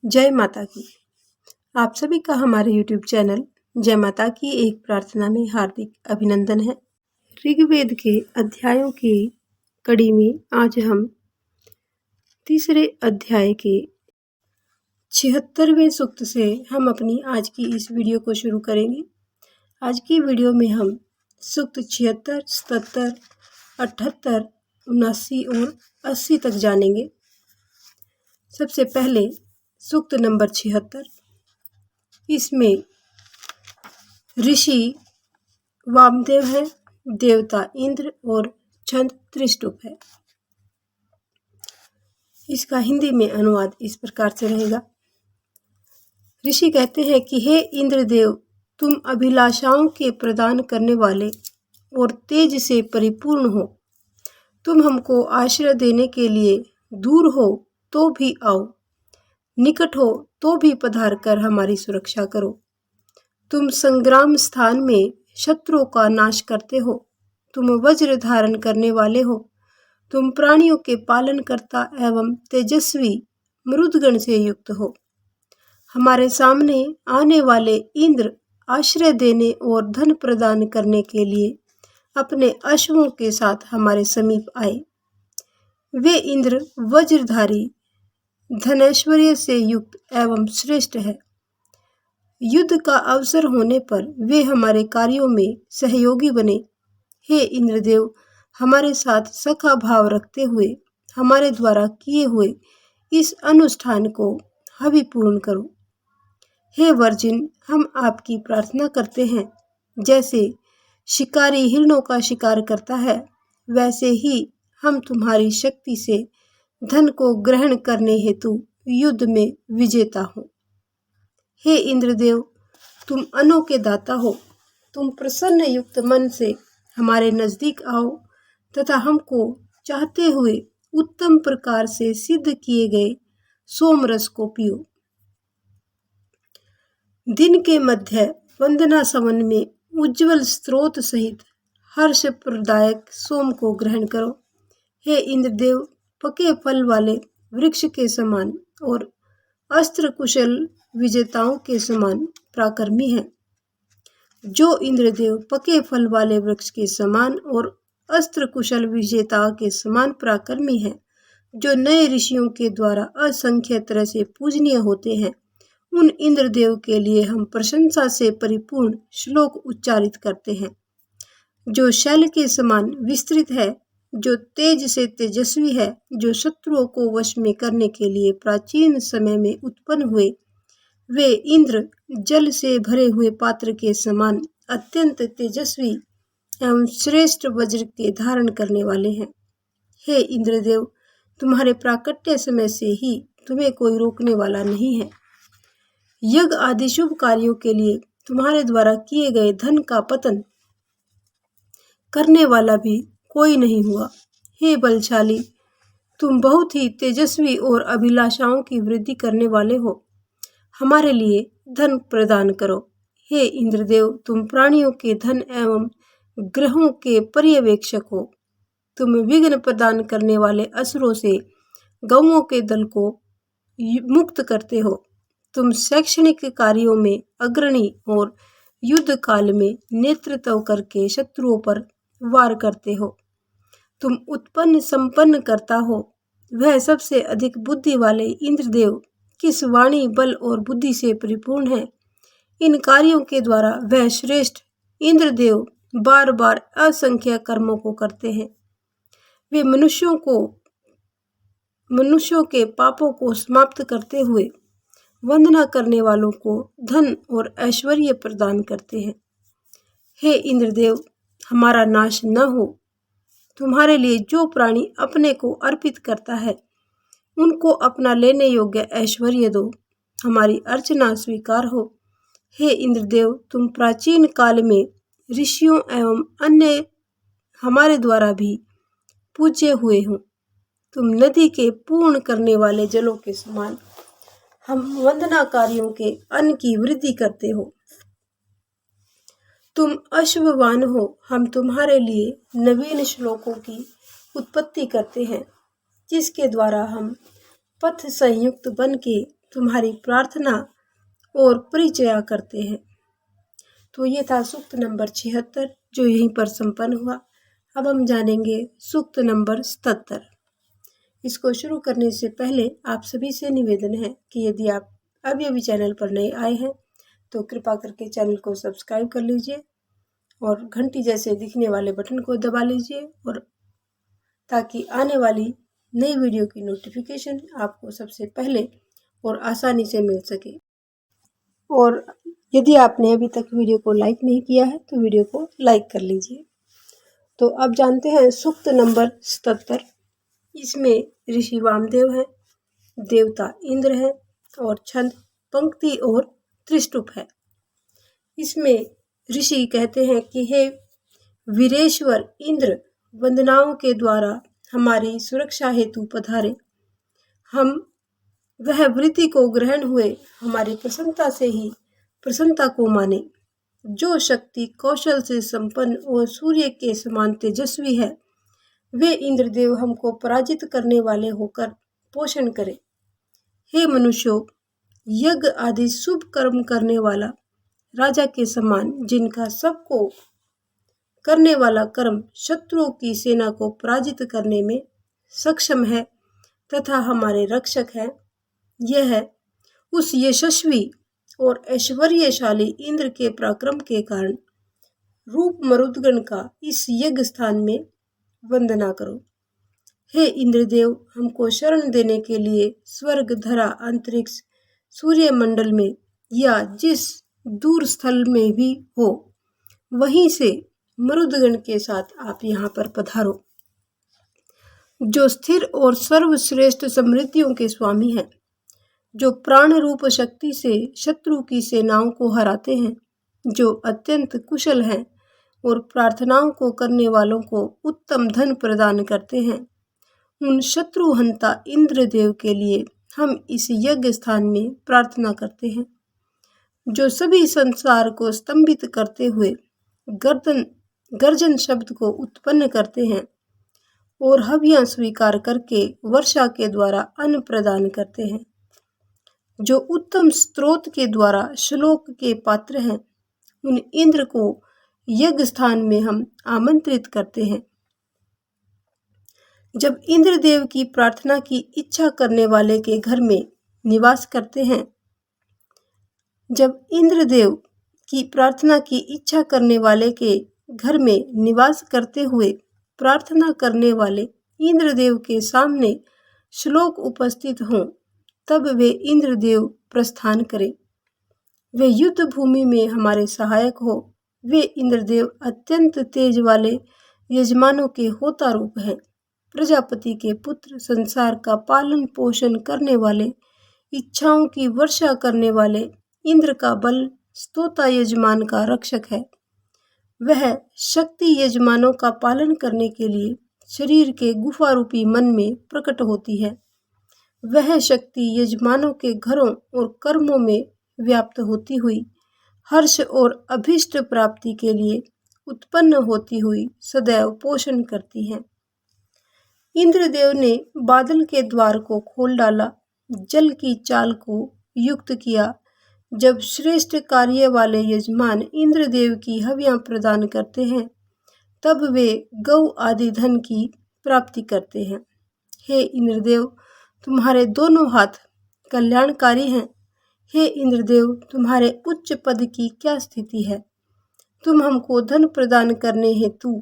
जय माता की। आप सभी का हमारे YouTube चैनल जय माता की एक प्रार्थना में हार्दिक अभिनंदन है। ऋग्वेद के अध्यायों की कड़ी में आज हम तीसरे अध्याय के 76वें सूक्त से हम अपनी आज की इस वीडियो को शुरू करेंगे। आज की वीडियो में हम सूक्त 76, 77, 78, 79 और 80 तक जानेंगे। सबसे पहले सूक्त नंबर 76। इसमें ऋषि वामदेव है, देवता इंद्र और छंद त्रिष्टुप है। इसका हिंदी में अनुवाद इस प्रकार से रहेगा। ऋषि कहते हैं कि हे इंद्रदेव, तुम अभिलाषाओं के प्रदान करने वाले और तेज से परिपूर्ण हो। तुम हमको आश्रय देने के लिए दूर हो तो भी आओ, निकट हो तो भी पधार कर हमारी सुरक्षा करो। तुम संग्राम स्थान में शत्रुओं का नाश करते हो। तुम वज्र धारण करने वाले हो। तुम प्राणियों के पालन करता एवं तेजस्वी मरुदगण से युक्त हो। हमारे सामने आने वाले इंद्र आश्रय देने और धन प्रदान करने के लिए अपने अश्वों के साथ हमारे समीप आए। वे इंद्र वज्रधारी, धनैश्वर्य से युक्त एवं श्रेष्ठ है। युद्ध का अवसर होने पर वे हमारे कार्यों में सहयोगी बने। हे इंद्रदेव, हमारे साथ सखा भाव रखते हुए हमारे द्वारा किए हुए इस अनुष्ठान को हविपूर्ण करो। हे वर्जिन, हम आपकी प्रार्थना करते हैं। जैसे शिकारी हिरणों का शिकार करता है, वैसे ही हम तुम्हारी शक्ति से धन को ग्रहण करने हेतु युद्ध में विजेता हो। हे इंद्रदेव, तुम अन्नों के दाता हो। तुम प्रसन्न युक्त मन से हमारे नजदीक आओ तथा हमको चाहते हुए उत्तम प्रकार से सिद्ध किए गए सोमरस को पियो। दिन के मध्य वंदना सवन में उज्जवल स्रोत सहित हर्ष प्रदायक सोम को ग्रहण करो। हे इंद्रदेव, पके फल वाले वृक्ष के समान और अस्त्र कुशल विजेताओं के समान पराक्रमी हैं। जो इंद्रदेव पके फल वाले वृक्ष के समान और अस्त्र कुशल विजेता के समान पराक्रमी हैं, जो नए ऋषियों के द्वारा असंख्य तरह से पूजनीय होते हैं, उन इंद्रदेव के लिए हम प्रशंसा से परिपूर्ण श्लोक उच्चारित करते हैं। जो शैल के समान विस्तृत है, जो तेज से तेजस्वी है, जो शत्रुओं को वश में करने के लिए प्राचीन समय में उत्पन्न हुए, वे इंद्र जल से भरे हुए पात्र के समान अत्यंत तेजस्वी एवं श्रेष्ठ वज्र के धारण करने वाले हैं। हे इंद्रदेव, तुम्हारे प्राकट्य समय से ही तुम्हें कोई रोकने वाला नहीं है। यज्ञ आदि शुभ कार्यों के लिए तुम्हारे द्वारा किए गए धन का पतन करने वाला भी कोई नहीं हुआ। हे बलशाली, तुम बहुत ही तेजस्वी और अभिलाषाओं की वृद्धि करने वाले हो। हमारे लिए धन प्रदान करो। हे इंद्रदेव, तुम प्राणियों के धन एवं ग्रहों के पर्यवेक्षक हो। तुम विघ्न प्रदान करने वाले असुरों से गौओं के दल को मुक्त करते हो। तुम शैक्षणिक कार्यों में अग्रणी और युद्ध काल में नेतृत्व करके शत्रुओं पर वार करते हो। तुम उत्पन्न संपन्न करता हो। वह सबसे अधिक बुद्धि वाले इंद्रदेव किस वाणी, बल और बुद्धि से परिपूर्ण है। इन कार्यों के द्वारा वह श्रेष्ठ इंद्रदेव बार बार असंख्य कर्मों को करते हैं। वे मनुष्यों के पापों को समाप्त करते हुए वंदना करने वालों को धन और ऐश्वर्य प्रदान करते हैं। हे इंद्रदेव, हमारा नाश न हो। तुम्हारे लिए जो प्राणी अपने को अर्पित करता है, उनको अपना लेने योग्य ऐश्वर्य दो। हमारी अर्चना स्वीकार हो। हे इंद्रदेव, तुम प्राचीन काल में ऋषियों एवं अन्य हमारे द्वारा भी पूज्य हुए हो। तुम नदी के पूर्ण करने वाले जलों के समान हम वंदनाकारियों के अन्न की वृद्धि करते हो। तुम अश्ववान हो। हम तुम्हारे लिए नवीन श्लोकों की उत्पत्ति करते हैं, जिसके द्वारा हम पथ संयुक्त बन के तुम्हारी प्रार्थना और परिचर्या करते हैं। तो ये था सूक्त नंबर 76 जो यहीं पर संपन्न हुआ। अब हम जानेंगे सूक्त नंबर 77। इसको शुरू करने से पहले आप सभी से निवेदन है कि यदि आप अभी अभी चैनल पर नए आए हैं तो कृपा करके चैनल को सब्सक्राइब कर लीजिए और घंटी जैसे दिखने वाले बटन को दबा लीजिए, और ताकि आने वाली नई वीडियो की नोटिफिकेशन आपको सबसे पहले और आसानी से मिल सके। और यदि आपने अभी तक वीडियो को लाइक नहीं किया है तो वीडियो को लाइक कर लीजिए। तो अब जानते हैं सूक्त नंबर 77। इसमें ऋषि वामदेव है, देवता इंद्र है और छंद पंक्ति और त्रिष्टुप है। इसमें ऋषि कहते हैं कि हे वीरेश्वर इंद्र, वंदनाओं के द्वारा हमारी सुरक्षा हेतु पधारे। हम वह वृत्ति को ग्रहण हुए हमारी प्रसन्नता से ही प्रसन्नता को माने। जो शक्ति कौशल से संपन्न और सूर्य के समान तेजस्वी है, वे इंद्रदेव हमको पराजित करने वाले होकर पोषण करे। हे मनुष्यों, यज्ञ आदि शुभ कर्म करने वाला राजा के समान, जिनका सबको करने वाला कर्म शत्रुओं की सेना को पराजित करने में सक्षम है तथा हमारे रक्षक है, यह है उस यशस्वी और ऐश्वर्यशाली इंद्र के पराक्रम के कारण रूप मरुदगण का इस यज्ञ स्थान में वंदना करो। हे इंद्रदेव, हमको शरण देने के लिए स्वर्ग, धरा, अंतरिक्ष, सूर्य मंडल में या जिस दूर स्थल में भी हो, वहीं से मरुदगण के साथ आप यहाँ पर पधारो। जो स्थिर और सर्वश्रेष्ठ समृद्धियों के स्वामी हैं, जो प्राण रूप शक्ति से शत्रु की सेनाओं को हराते हैं, जो अत्यंत कुशल हैं और प्रार्थनाओं को करने वालों को उत्तम धन प्रदान करते हैं, उन शत्रुहंता इंद्रदेव के लिए हम इस यज्ञ स्थान में प्रार्थना करते हैं। जो सभी संसार को स्तंभित करते हुए गर्जन शब्द को उत्पन्न करते हैं और हव्यां स्वीकार करके वर्षा के द्वारा अन्न प्रदान करते हैं, जो उत्तम स्रोत के द्वारा श्लोक के पात्र हैं, उन इंद्र को यज्ञ स्थान में हम आमंत्रित करते हैं। जब इंद्रदेव की प्रार्थना की इच्छा करने वाले के घर में निवास करते हैं, जब इंद्रदेव की प्रार्थना की इच्छा करने वाले के घर में निवास करते हुए प्रार्थना करने वाले इंद्रदेव के सामने श्लोक उपस्थित हों, तब वे इंद्रदेव प्रस्थान करें। वे युद्ध भूमि में हमारे सहायक हो। वे इंद्रदेव अत्यंत तेज वाले यजमानों के होता रूप हैं। प्रजापति के पुत्र, संसार का पालन पोषण करने वाले, इच्छाओं की वर्षा करने वाले, इंद्र का बल स्तोता यजमान का रक्षक है। वह शक्ति यजमानों का पालन करने के लिए शरीर के गुफा रूपी मन में प्रकट होती है। वह शक्ति यजमानों के घरों और कर्मों में व्याप्त होती हुई हर्ष और अभीष्ट प्राप्ति के लिए उत्पन्न होती हुई सदैव पोषण करती है। इंद्रदेव ने बादल के द्वार को खोल डाला, जल की चाल को युक्त किया। जब श्रेष्ठ कार्य वाले यजमान इंद्रदेव की हव्यां प्रदान करते हैं, तब वे गौ आदि धन की प्राप्ति करते हैं। हे इंद्रदेव, तुम्हारे दोनों हाथ कल्याणकारी हैं। हे इंद्रदेव, तुम्हारे उच्च पद की क्या स्थिति है? तुम हमको धन प्रदान करने हेतु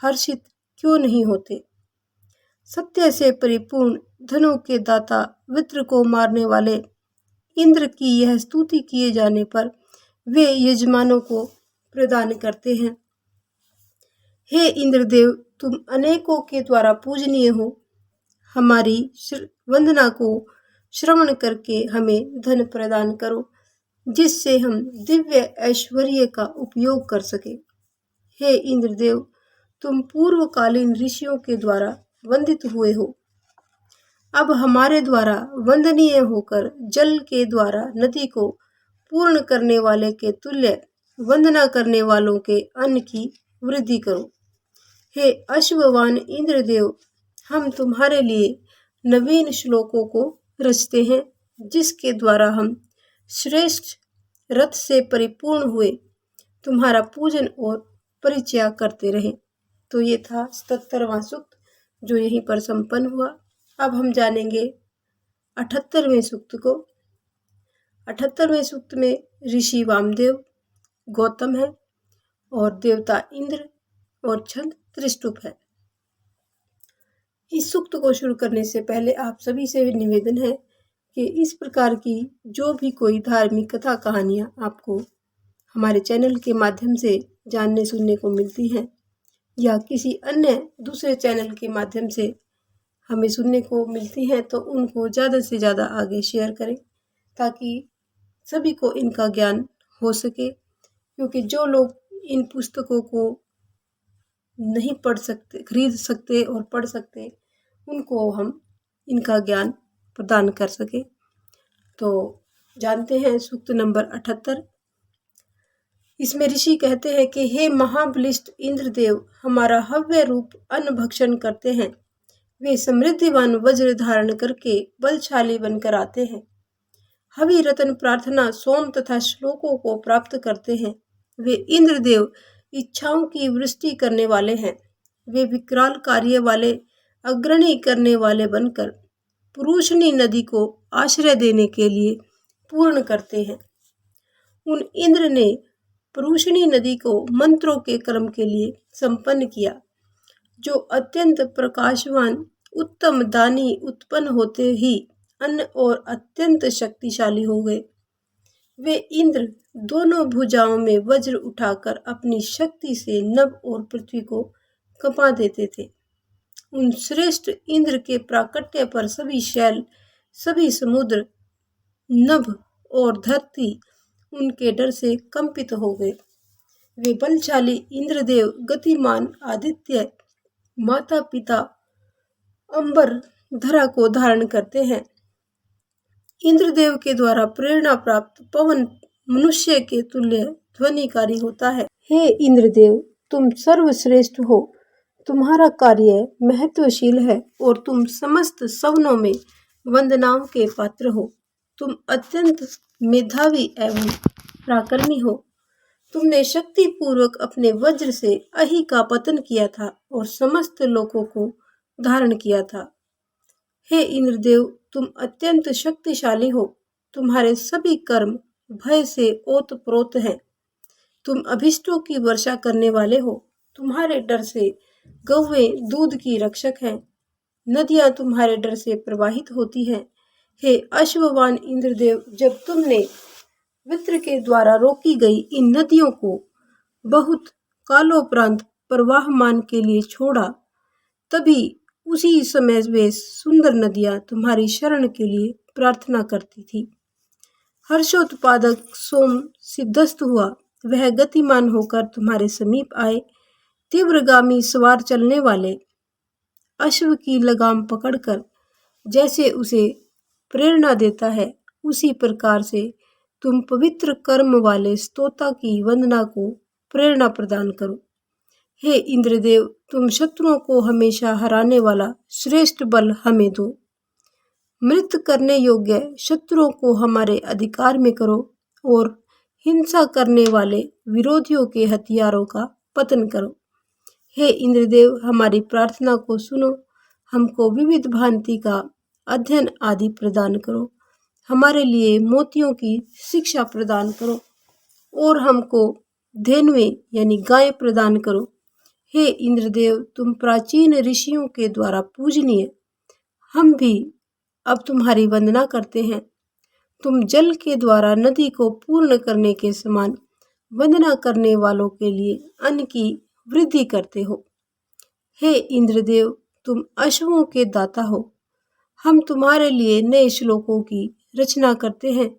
हर्षित क्यों नहीं होते? सत्य से परिपूर्ण धनों के दाता, वित्र को मारने वाले इंद्र की यह स्तुति किए जाने पर वे यजमानों को प्रदान करते हैं। हे इंद्रदेव, तुम अनेकों के द्वारा पूजनीय हो। हमारी वंदना को श्रवण करके हमें धन प्रदान करो, जिससे हम दिव्य ऐश्वर्य का उपयोग कर सके। हे इंद्रदेव, तुम पूर्वकालीन ऋषियों के द्वारा वंदित हुए हो। अब हमारे द्वारा वंदनीय होकर जल के द्वारा नदी को पूर्ण करने वाले के तुल्य वंदना करने वालों के अन्न की वृद्धि करो। हे अश्ववान इंद्रदेव, हम तुम्हारे लिए नवीन श्लोकों को रचते हैं जिसके द्वारा हम श्रेष्ठ रथ से परिपूर्ण हुए, तुम्हारा पूजन और परिचय करते रहे। तो ये था 77वां सूक्त जो यहीं पर संपन्न हुआ। अब हम जानेंगे 78वें सूक्त को। 78वें सूक्त में ऋषि वामदेव गौतम है और देवता इंद्र और छंद त्रिष्टुप है। इस सूक्त को शुरू करने से पहले आप सभी से निवेदन है कि इस प्रकार की जो भी कोई धार्मिक कथा कहानियाँ आपको हमारे चैनल के माध्यम से जानने सुनने को मिलती हैं या किसी अन्य दूसरे चैनल के माध्यम से हमें सुनने को मिलती हैं, तो उनको ज़्यादा से ज़्यादा आगे शेयर करें ताकि सभी को इनका ज्ञान हो सके। क्योंकि जो लोग इन पुस्तकों को नहीं पढ़ सकते, खरीद सकते और पढ़ सकते, उनको हम इनका ज्ञान प्रदान कर सके। तो जानते हैं सूक्त नंबर 78। इसमें ऋषि कहते हैं कि हे महाबलिष्ठ इंद्रदेव, हमारा हव्य रूप अन्न भक्षण करते हैं। वे समृद्धिवान वज्र धारण करके बलशाली बनकर आते हैं। हवि रतन प्रार्थना सोम तथा श्लोकों को प्राप्त करते हैं। वे इंद्रदेव इच्छाओं की वृष्टि करने वाले हैं। वे विकराल कार्य वाले अग्रणी करने वाले बनकर पुरुषनी नदी को आश्रय देने के लिए पूर्ण करते हैं। उन इंद्र ने पुरुषनी नदी को मंत्रों के कर्म के लिए संपन्न किया, जो अत्यंत प्रकाशवान उत्तम दानी उत्पन्न होते ही अन्न और अत्यंत शक्तिशाली हो गए। वे इंद्र दोनों भुजाओं में वज्र उठाकर अपनी शक्ति से नभ और पृथ्वी को कंपा देते थे। उन श्रेष्ठ इंद्र के प्राकट्य पर सभी शैल, सभी समुद्र, नभ और धरती उनके डर से कंपित हो गए। वे बलशाली इंद्रदेव गतिमान आदित्य, माता पिता, अंबर, धरा को धारण करते हैं। इंद्रदेव के द्वारा प्रेरणा प्राप्त पवन मनुष्य के तुल्य ध्वनिकारी होता है। हे इंद्रदेव, तुम सर्वश्रेष्ठ हो। तुम्हारा कार्य महत्वशील है और तुम समस्त सवनों में वंदनाओं के पात्र हो। तुम अत्यंत मेधावी एवं पराक्रमी हो। तुमने शक्ति पूर्वक अपने वज्र से अहि का पतन किया था और समस्त लोकों को धारण किया था। हे इंद्रदेव, तुम अत्यंत शक्तिशाली हो। तुम्हारे सभी कर्म भय से ओतप्रोत हैं। तुम अभिष्टों की वर्षा करने वाले हो। तुम्हारे डर से गौवें दूध की रक्षक हैं। नदियां तुम्हारे डर से प्रवाहित होती हैं। हे अश्ववान इंद्रदेव, जब तुमने वित्र के द्वारा रोकी गई इन नदियों को बहुत कालोपरांत प्रवाहमान के लिए छोड़ा, तभी उसी समय वे सुंदर नदियां तुम्हारी शरण के लिए प्रार्थना करती थी। हर्षोत्पादक सोम सिद्धस्त हुआ। वह गतिमान होकर तुम्हारे समीप आए। तीव्रगामी सवार चलने वाले अश्व की लगाम पकड़कर जैसे उसे प्रेरणा देता है, उसी प्रकार से तुम पवित्र कर्म वाले स्तोता की वंदना को प्रेरणा प्रदान करो। हे इंद्रदेव, तुम शत्रुओं को हमेशा हराने वाला श्रेष्ठ बल हमें दो। मृत करने योग्य शत्रुओं को हमारे अधिकार में करो और हिंसा करने वाले विरोधियों के हथियारों का पतन करो। हे इंद्रदेव, हमारी प्रार्थना को सुनो। हमको विविध भांति का अध्ययन आदि प्रदान करो। हमारे लिए मोतियों की शिक्षा प्रदान करो और हमको धेनुएं यानी गाय प्रदान करो। हे इंद्रदेव, तुम प्राचीन ऋषियों के द्वारा पूजनीय, हम भी अब तुम्हारी वंदना करते हैं। तुम जल के द्वारा नदी को पूर्ण करने के समान वंदना करने वालों के लिए अन्न की वृद्धि करते हो। हे इंद्रदेव, तुम अश्वों के दाता हो। हम तुम्हारे लिए नए श्लोकों की रचना करते हैं,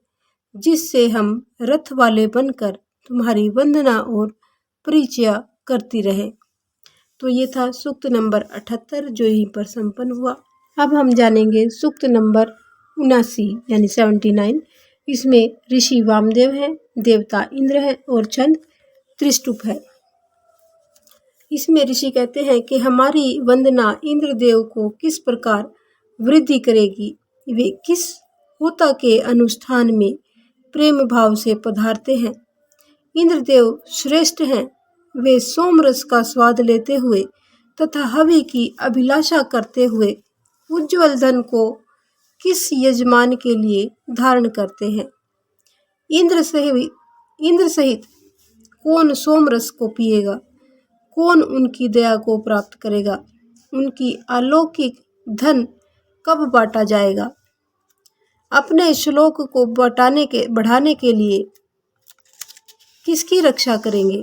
जिससे हम रथ वाले बनकर तुम्हारी वंदना और परिचय करती रहे। तो ये था सूक्त नंबर 78 जो यहीं पर संपन्न हुआ। अब हम जानेंगे सूक्त नंबर 79 यानी 79। इसमें ऋषि वामदेव है, देवता इंद्र है और छंद त्रिष्टुप है। इसमें ऋषि कहते हैं कि हमारी वंदना इंद्रदेव को किस प्रकार वृद्धि करेगी, वे किस होता के अनुष्ठान में प्रेम भाव से पधारते हैं। इंद्रदेव श्रेष्ठ हैं। वे सोमरस का स्वाद लेते हुए तथा हवि की अभिलाषा करते हुए उज्ज्वल धन को किस यजमान के लिए धारण करते हैं। इंद्र सहित कौन सोमरस को पिएगा, कौन उनकी दया को प्राप्त करेगा, उनकी अलौकिक धन कब बांटा जाएगा। अपने श्लोक को बढ़ाने के लिए किसकी रक्षा करेंगे।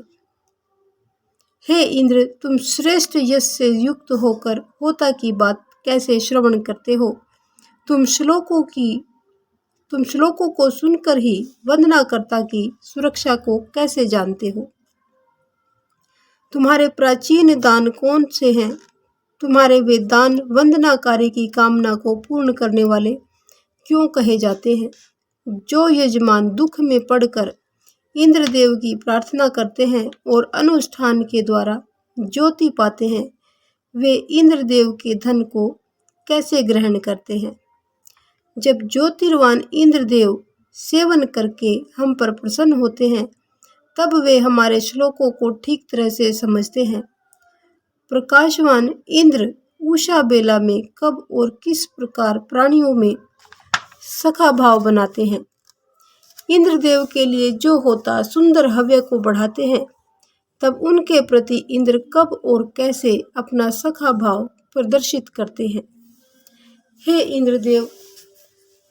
हे इंद्र, तुम श्रेष्ठ यश से युक्त होकर होता की बात कैसे श्रवण करते हो। तुम श्लोकों को सुनकर ही वंदनाकर्ता की सुरक्षा को कैसे जानते हो। तुम्हारे प्राचीन दान कौन से हैं। तुम्हारे वे दान वंदनाकारी की कामना को पूर्ण करने वाले क्यों कहे जाते हैं। जो यजमान दुख में पड़कर इंद्रदेव की प्रार्थना करते हैं और अनुष्ठान के द्वारा ज्योति पाते हैं, वे इंद्रदेव के धन को कैसे ग्रहण करते हैं। जब ज्योतिर्वान इंद्रदेव सेवन करके हम पर प्रसन्न होते हैं, तब वे हमारे श्लोकों को ठीक तरह से समझते हैं। प्रकाशवान इंद्र उषा बेला में कब और किस प्रकार प्राणियों में सखा भाव बनाते हैं। इंद्रदेव के लिए जो होता सुंदर हव्य को बढ़ाते हैं, तब उनके प्रति इंद्र कब और कैसे अपना सखा भाव प्रदर्शित करते हैं। हे इंद्रदेव,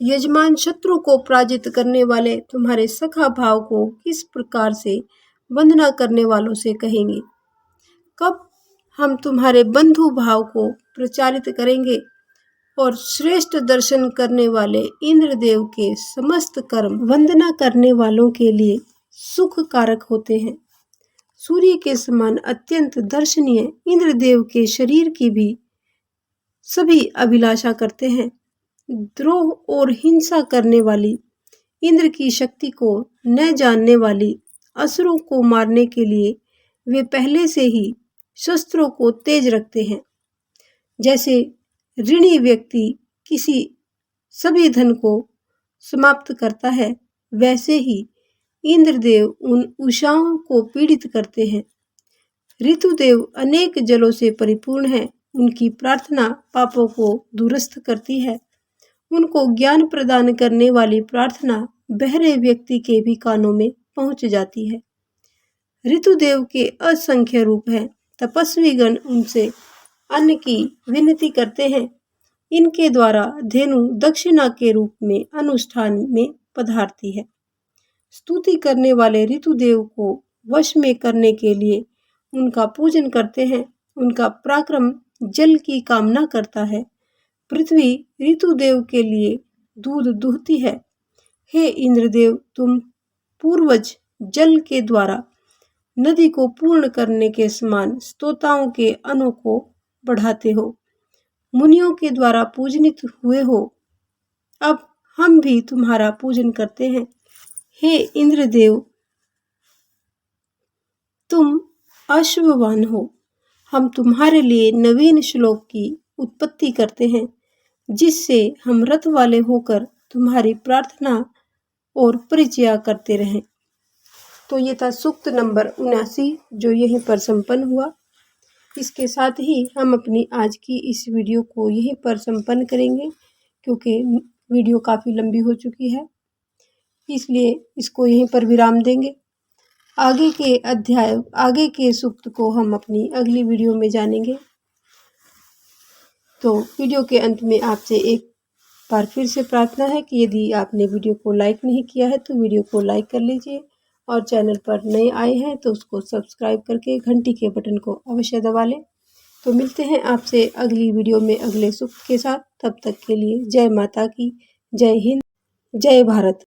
यजमान शत्रु को पराजित करने वाले तुम्हारे सखा भाव को किस प्रकार से वंदना करने वालों से कहेंगे। कब हम तुम्हारे बंधु भाव को प्रचारित करेंगे और श्रेष्ठ दर्शन करने वाले इंद्रदेव के समस्त कर्म वंदना करने वालों के लिए सुख कारक होते हैं। सूर्य के समान अत्यंत दर्शनीय इंद्रदेव के शरीर की भी सभी अभिलाषा करते हैं। द्रोह और हिंसा करने वाली इंद्र की शक्ति को न जानने वाली असुरों को मारने के लिए वे पहले से ही शस्त्रों को तेज रखते हैं। जैसे ऋणी व्यक्ति किसी सभी धन को समाप्त करता है, वैसे ही इंद्रदेव उन उषाओं को पीड़ित करते हैं। ऋतुदेव अनेक जलों से परिपूर्ण है। उनकी प्रार्थना पापों को दूरस्थ करती है। उनको ज्ञान प्रदान करने वाली प्रार्थना बहरे व्यक्ति के भी कानों में पहुंच जाती है। ऋतुदेव के असंख्य रूप हैं। तपस्वी गण उनसे अन्न की विनती करते हैं। इनके द्वारा धेनु दक्षिणा के रूप में अनुष्ठान में पधारती है। स्तुति करने वाले ऋतुदेव को वश में करने के लिए उनका पूजन करते हैं। उनका पराक्रम जल की कामना करता है। पृथ्वी ऋतुदेव के लिए दूध दुहती है। हे इंद्रदेव, तुम पूर्वज जल के द्वारा नदी को पूर्ण करने के समान स्तोताओं के अणु को बढ़ाते हो। मुनियों के द्वारा पूजनित हुए हो। अब हम भी तुम्हारा पूजन करते हैं। हे इंद्रदेव, तुम अश्ववान हो। हम तुम्हारे लिए नवीन श्लोक की उत्पत्ति करते हैं, जिससे हम रथ वाले होकर तुम्हारी प्रार्थना और परिचय करते रहें। तो ये था सूक्त नंबर 79 जो यहीं पर संपन्न हुआ। इसके साथ ही हम अपनी आज की इस वीडियो को यहीं पर संपन्न करेंगे, क्योंकि वीडियो काफ़ी लंबी हो चुकी है, इसलिए इसको यहीं पर विराम देंगे। आगे के सूक्त को हम अपनी अगली वीडियो में जानेंगे। तो वीडियो के अंत में आपसे एक बार फिर से प्रार्थना है कि यदि आपने वीडियो को लाइक नहीं किया है तो वीडियो को लाइक कर लीजिए, और चैनल पर नए आए हैं तो उसको सब्सक्राइब करके घंटी के बटन को अवश्य दबा लें। तो मिलते हैं आपसे अगली वीडियो में अगले सूक्त के साथ। तब तक के लिए जय माता की, जय हिंद, जय भारत।